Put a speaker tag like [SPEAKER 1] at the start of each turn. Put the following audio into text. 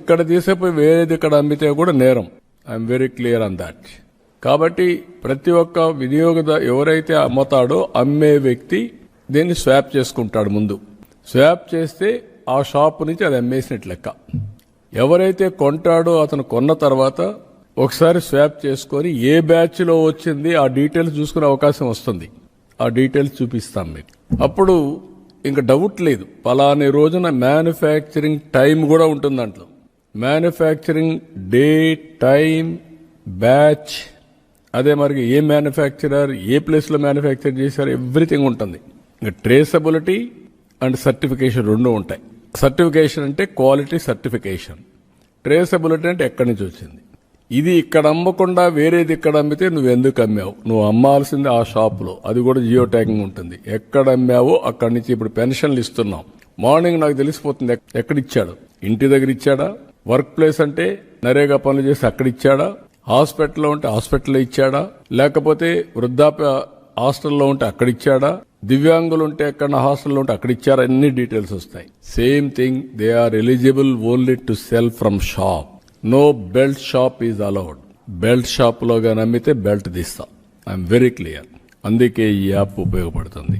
[SPEAKER 1] ఇక్కడ తీసేపోయి వేరేది ఇక్కడ అమ్మితే కూడా నేరం. I'm very clear on that. కాబట్టి ప్రతి ఒక్క వినియోగదారు ఎవరైతే అమ్ముతాడో అమ్మే వ్యక్తి దీన్ని స్వాప్ చేసుకుంటాడు. ముందు స్వాప్ చేస్తే ఆ షాప్ నుంచి అది అమ్మేసినట్లు లెక్క. ఎవరైతే కొంటాడో అతను కొన్న తర్వాత ఒకసారి స్వాప్ చేసుకొని ఏ బ్యాచ్ లో వచ్చింది ఆ డీటెయిల్స్ చూసుకునే అవకాశం వస్తుంది. ఆ డీటెయిల్స్ చూపిస్తాం మీకు. అప్పుడు ఇంకా డౌట్ లేదు. పలాని రోజున మ్యానుఫ్యాక్చరింగ్ టైం కూడా ఉంటుంది దాంట్లో. మ్యానుఫ్యాక్చరింగ్ డే, టైం, బ్యాచ్, అదే మరి ఏ మ్యానుఫ్యాక్చరర్, ఏ ప్లేస్ లో మ్యానుఫ్యాక్చర్ చేశారు, ఎవ్రీథింగ్ ఉంటుంది. ఇంకా ట్రేసబిలిటీ అండ్ సర్టిఫికేషన్ రెండు ఉంటాయి. సర్టిఫికేషన్ అంటే క్వాలిటీ సర్టిఫికేషన్, ట్రేసబిలిటీ అంటే ఎక్కడి నుంచి వచ్చింది. ఇది ఇక్కడ అమ్మకుండా వేరేది ఇక్కడ అమ్మితే నువ్వు ఎందుకు అమ్మావు, నువ్వు అమ్మాల్సింది ఆ షాపులో, అది కూడా జియో ట్యాగింగ్ ఉంటుంది. ఎక్కడ అమ్మావో అక్కడి నుంచి. ఇప్పుడు పెన్షన్లు ఇస్తున్నాం, మార్నింగ్ నాకు తెలిసిపోతుంది ఎక్కడిచ్చాడు. ఇంటి దగ్గర ఇచ్చాడా, వర్క్ ప్లేస్ అంటే నరేగా పనులు చేసి అక్కడ ఇచ్చాడా, హాస్పిటల్లో ఉంటే హాస్పిటల్లో ఇచ్చాడా, లేకపోతే వృద్ధాప్య హాస్టల్లో ఉంటే అక్కడ ఇచ్చాడా, దివ్యాంగులు ఉంటే ఎక్కడ హాస్టల్లో ఉంటే అక్కడ ఇచ్చారా, అన్ని డీటెయిల్స్ వస్తాయి. Same thing, they are eligible only to sell from shop. No belt shop is allowed. Belt shop లో గాని అమ్మితే బెల్ట్ తీస్తాం. I'm very clear. అందుకే ఈ యాప్ ఉపయోగపడుతుంది.